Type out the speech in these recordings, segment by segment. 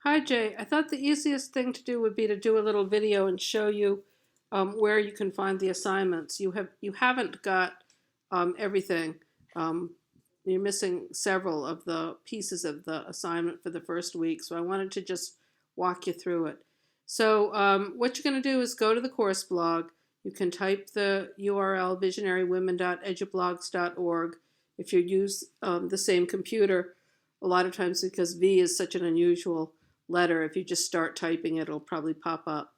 Hi Jay, I thought the easiest thing to do would be to do a little video and show you where you can find the assignments. You haven't got everything. Um, you're missing several of the pieces of the assignment for the first week, so I wanted to just walk you through it. So what you're going to do is go to the course blog. You can type the URL visionarywomen.edublogs.org if you use the same computer. A lot of times, because V is such an unusual letter, if you just start typing it, it'll probably pop up.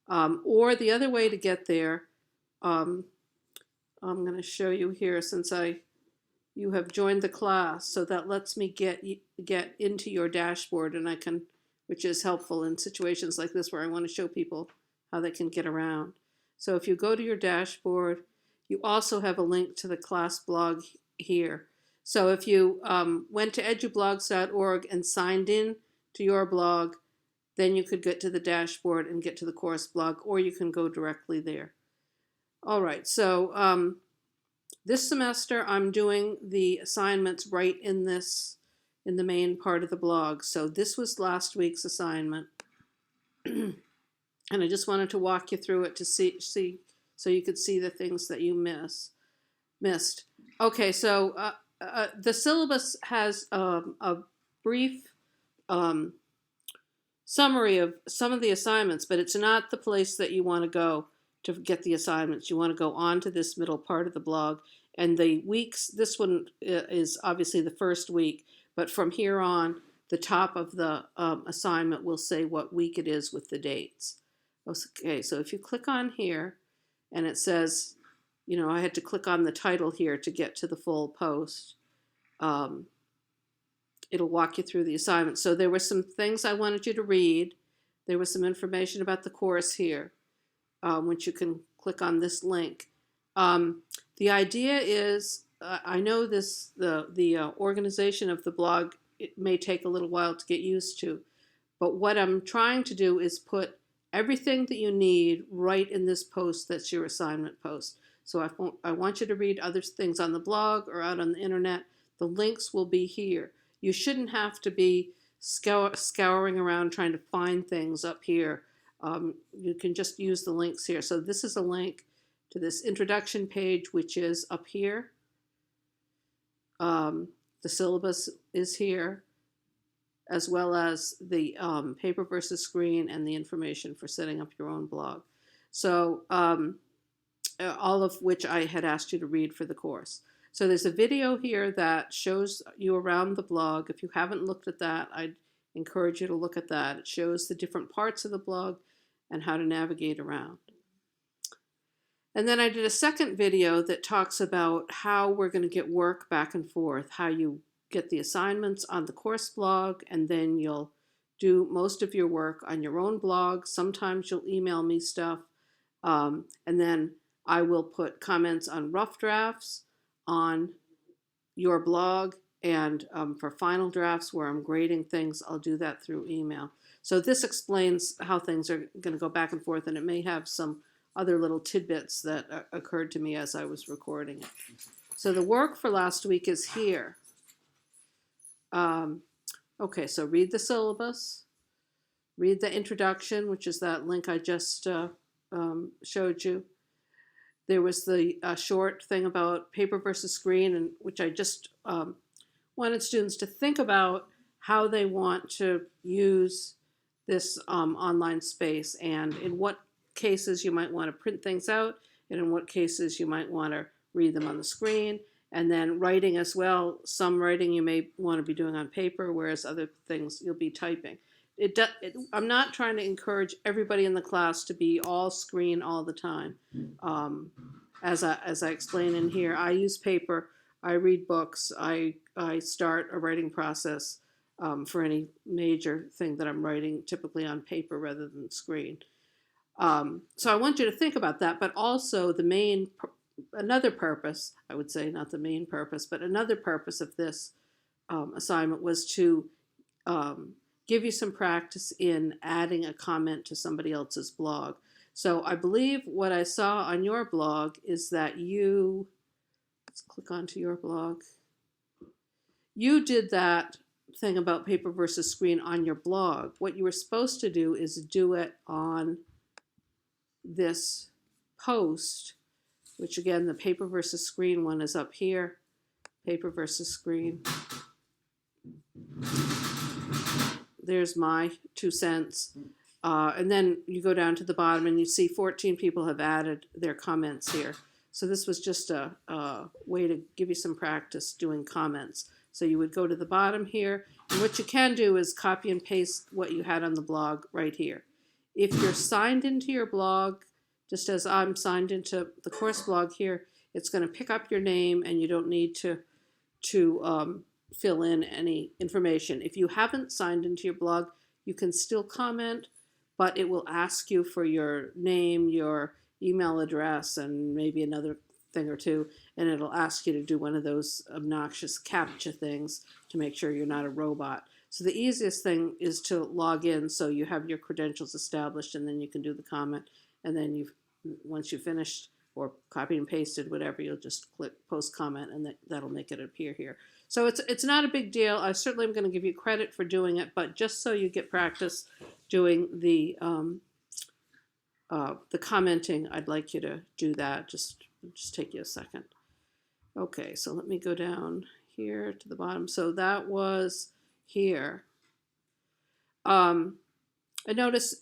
Or the other way to get there, um, I'm going to show you here since you have joined the class, so that lets me get into your dashboard, and I can, which is helpful in situations like this where I want to show people how they can get around. So if you go to your dashboard, you also have a link to the class blog here. So if you went to edublogs.org and signed in to your blog, then you could get to the dashboard and get to the course blog, or you can go directly there. All right, so this semester I'm doing the assignments right in the main part of the blog. So this was last week's assignment. And I just wanted to walk you through it to see so you could see the things that you missed. Okay, so the syllabus has a brief summary of some of the assignments, but it's not the place that you want to go to get the assignments. You want to go on to this middle part of the blog. And the weeks, this one is obviously the first week, but from here on, the top of the assignment will say what week it is with the dates. Okay, so if you click on here, and it says, you know, I had to click on the title here to get to the full post. It'll walk you through the assignment. So there were some things I wanted you to read. There was some information about the course here, which you can click on this link. The idea is, I know the organization of the blog, it may take a little while to get used to, but what I'm trying to do is put everything that you need right in this post that's your assignment post. So I want you to read other things on the blog or out on the internet. The links will be here. You shouldn't have to be scouring around trying to find things up here. You can just use the links here. So this is a link to this introduction page, which is up here. The syllabus is here, as well as the paper versus screen and the information for setting up your own blog. So all of which I had asked you to read for the course. So there's a video here that shows you around the blog. If you haven't looked at that, I'd encourage you to look at that. It shows the different parts of the blog and how to navigate around. And then I did a second video that talks about how we're going to get work back and forth, how you get the assignments on the course blog, and then you'll do most of your work on your own blog. Sometimes you'll email me stuff, and then I will put comments on rough drafts on your blog, and for final drafts where I'm grading things, I'll do that through email. So this explains how things are going to go back and forth, and it may have some other little tidbits that occurred to me as I was recording it. So the work for last week is here. Okay, so read the syllabus, read the introduction, which is that link I just showed you. There was the short thing about paper versus screen, and which I just wanted students to think about how they want to use this online space, and in what cases you might want to print things out, and in what cases you might want to read them on the screen. And then writing as well. Some writing you may want to be doing on paper, whereas other things you'll be typing. I'm not trying to encourage everybody in the class to be all screen all the time. As I explain in here, I use paper, I read books, I start a writing process for any major thing that I'm writing, typically on paper rather than screen. So I want you to think about that, but also another purpose, I would say, not the main purpose, but another purpose of this assignment was to give you some practice in adding a comment to somebody else's blog. So I believe what I saw on your blog is that let's click onto your blog. You did that thing about paper versus screen on your blog. What you were supposed to do is do it on this post, which again, the paper versus screen one is up here. Paper versus screen. There's my 2 cents. And then you go down to the bottom and you see 14 people have added their comments here. So this was just a way to give you some practice doing comments. So you would go to the bottom here, and what you can do is copy and paste what you had on the blog right here. If you're signed into your blog, just as I'm signed into the course blog here, it's going to pick up your name and you don't need to fill in any information. If you haven't signed into your blog, you can still comment, but it will ask you for your name, your email address, and maybe another thing or two, and it'll ask you to do one of those obnoxious CAPTCHA things to make sure you're not a robot. So the easiest thing is to log in so you have your credentials established, and then you can do the comment, and then once you've finished or copied and pasted, whatever, you'll just click post comment, and that'll make it appear here. So it's not a big deal. I certainly am going to give you credit for doing it, but just so you get practice doing the commenting, I'd like you to do that. Just take you a second. Okay, so let me go down here to the bottom. So that was here. I notice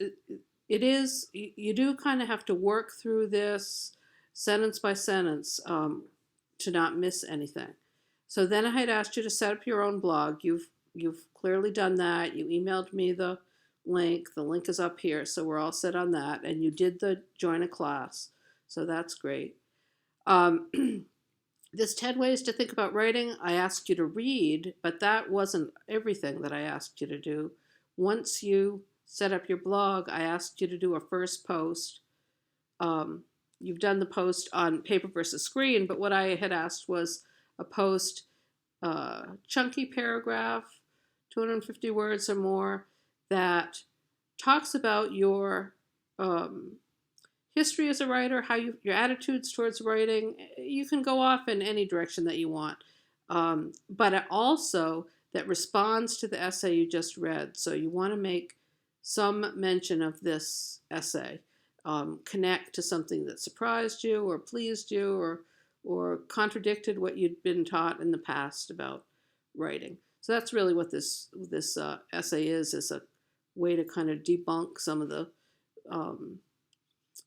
you do kind of have to work through this sentence by sentence to not miss anything. So then I had asked you to set up your own blog. You've clearly done that. You emailed me the link. The link is up here, so we're all set on that. And you did the join a class, so that's great. This 10 ways to think about writing, I asked you to read, but that wasn't everything that I asked you to do. Once you set up your blog, I asked you to do a first post. You've done the post on paper versus screen, but what I had asked was a post, chunky paragraph, 250 words or more, that talks about your history as a writer, how your attitudes towards writing. You can go off in any direction that you want, but also that responds to the essay you just read. So you want to make some mention of this essay, connect to something that surprised you or pleased you or contradicted what you'd been taught in the past about writing. So that's really what this essay is a way to kind of debunk some of the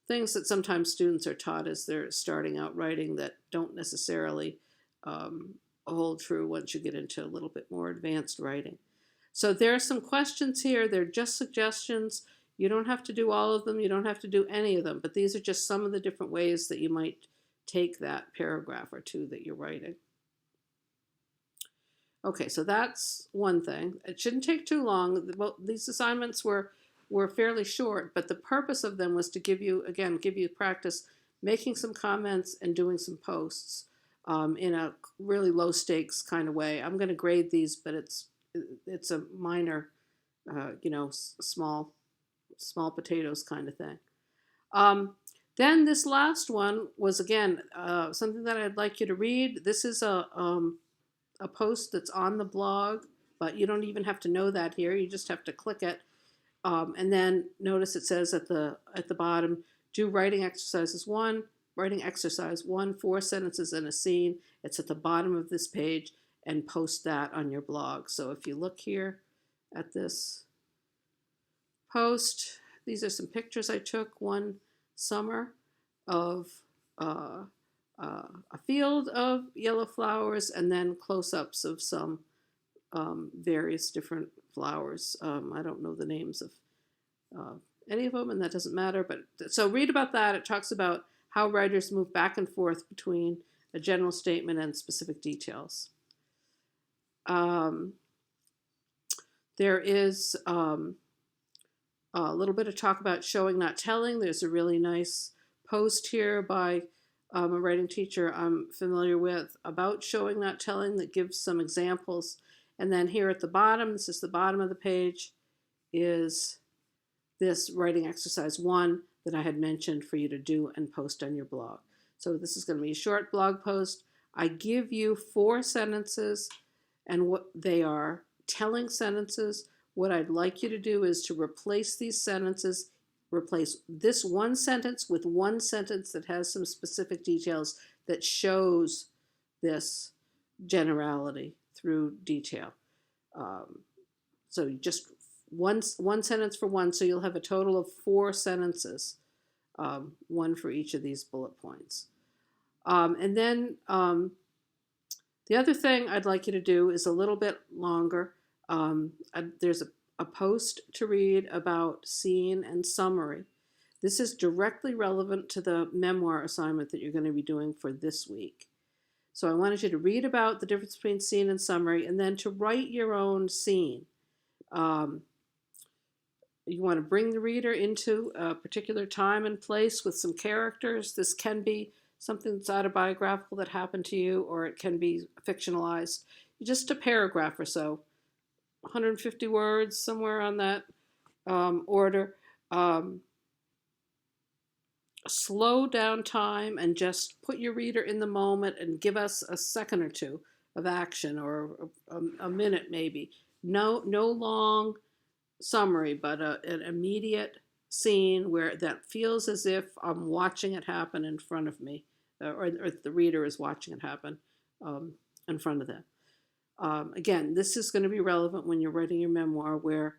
things that sometimes students are taught as they're starting out writing that don't necessarily hold true once you get into a little bit more advanced writing. So there are some questions here. They're just suggestions. You don't have to do all of them. You don't have to do any of them. But these are just some of the different ways that you might take that paragraph or two that you're writing. Okay, so that's one thing. It shouldn't take too long. Well, these assignments were fairly short, but the purpose of them was to give you practice making some comments and doing some posts in a really low stakes kind of way. I'm going to grade these, but it's a minor, small potatoes kind of thing. Then this last one was, again, something that I'd like you to read. This is a post that's on the blog, but you don't even have to know that here. You just have to click it. And then notice it says at the bottom, do writing exercise 1, 4 sentences in a scene. It's at the bottom of this page, and post that on your blog. So if you look here at this post, these are some pictures I took one summer of a field of yellow flowers, and then close-ups of some various different flowers. I don't know the names of any of them, and that doesn't matter. But so read about that. It talks about how writers move back and forth between a general statement and specific details. There is a little bit of talk about showing, not telling. There's a really nice post here by a writing teacher I'm familiar with about showing, not telling, that gives some examples. And then here at the bottom, this is the bottom of the page, is this writing exercise 1 that I had mentioned for you to do and post on your blog. So this is going to be a short blog post. I give you 4 sentences, and what they are telling sentences. What I'd like you to do is to replace these sentences, replace this one sentence with one sentence that has some specific details that shows this generality through detail. So just one sentence for one, so you'll have a total of 4 sentences, one for each of these bullet points. And then the other thing I'd like you to do is a little bit longer. There's a post to read about scene and summary. This is directly relevant to the memoir assignment that you're going to be doing for this week. So I wanted you to read about the difference between scene and summary, and then to write your own scene. You want to bring the reader into a particular time and place with some characters. This can be something that's autobiographical that happened to you, or it can be fictionalized. Just a paragraph or so, 150 words, somewhere on that order. Slow down time and just put your reader in the moment and give us a second or two of action, or a minute maybe. No long summary, but an immediate scene where that feels as if I'm watching it happen in front of me, or the reader is watching it happen in front of them. Again, this is going to be relevant when you're writing your memoir, where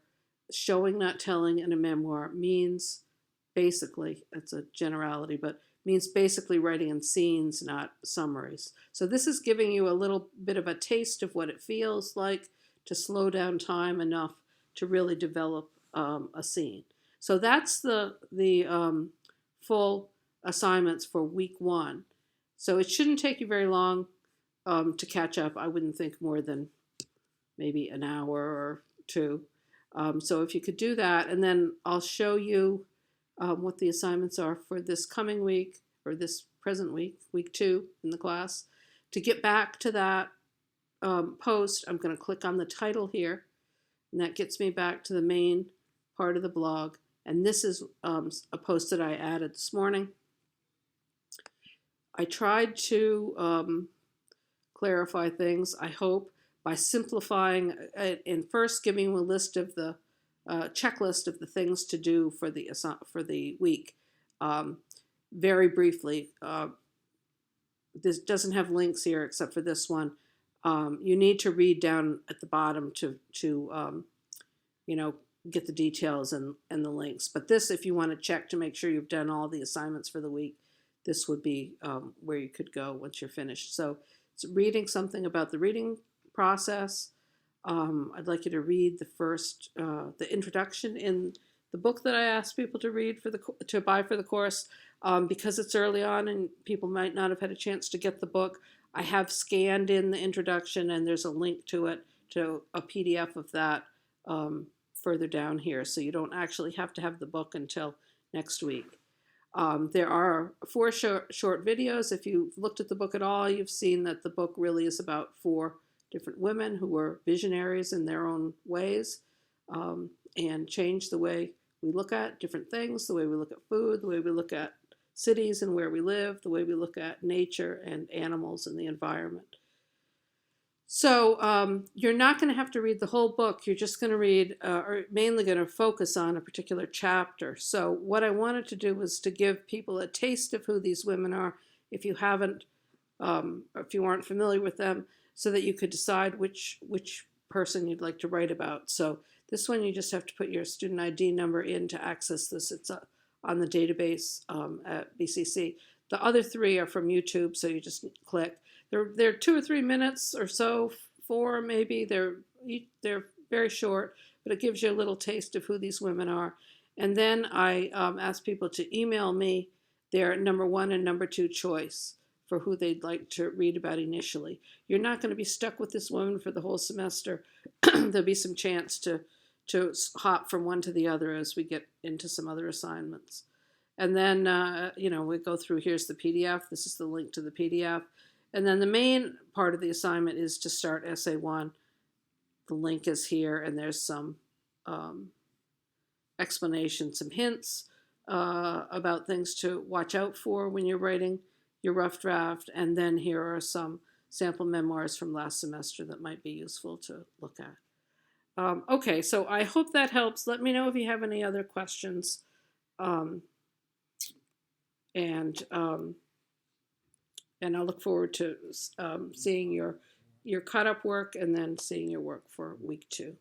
showing, not telling in a memoir means basically, it's a generality, but means basically writing in scenes, not summaries. So this is giving you a little bit of a taste of what it feels like to slow down time enough to really develop a scene. So that's the full assignments for week 1. So it shouldn't take you very long to catch up. I wouldn't think more than maybe an hour or 2. So if you could do that, and then I'll show you what the assignments are for this coming week, or this present week, week 2 in the class. To get back to that post, I'm going to click on the title here, and that gets me back to the main part of the blog. And this is a post that I added this morning. I tried to clarify things, I hope, by simplifying it and first giving you a list of the checklist of the things to do for the week. Very briefly, this doesn't have links here except for this one. You need to read down at the bottom to get the details and the links. But this, if you want to check to make sure you've done all the assignments for the week, this would be where you could go once you're finished. So it's reading something about the reading process. I'd like you to read the introduction in the book that I asked people to read to buy for the course. Because it's early on and people might not have had a chance to get the book, I have scanned in the introduction, and there's a link to it, to a PDF of that further down here. So you don't actually have to have the book until next week. There are 4 short videos. If you've looked at the book at all, you've seen that the book really is about 4 different women who were visionaries in their own ways, and changed the way we look at different things, the way we look at food, the way we look at cities and where we live, the way we look at nature and animals and the environment. So you're not going to have to read the whole book. You're just going to read, or mainly going to focus on a particular chapter. So what I wanted to do was to give people a taste of who these women are, if you haven't, or if you aren't familiar with them, so that you could decide which person you'd like to write about. So this one, you just have to put your student ID number in to access this. It's on the database at BCC. The other 3 are from YouTube, so you just click. They're 2 or 3 minutes or so, 4 maybe. They're very short, but it gives you a little taste of who these women are. And then I ask people to email me their number 1 and number 2 choice for who they'd like to read about initially. You're not going to be stuck with this woman for the whole semester. There'll be some chance to hop from one to the other as we get into some other assignments. And then, we go through, here's the PDF. This is the link to the PDF. And then the main part of the assignment is to start Essay 1. The link is here, and there's some explanation, some hints about things to watch out for when you're writing your rough draft. And then here are some sample memoirs from last semester that might be useful to look at. Okay, so I hope that helps. Let me know if you have any other questions. Um, and and I'll look forward to seeing your cut up work and then seeing your work for week 2.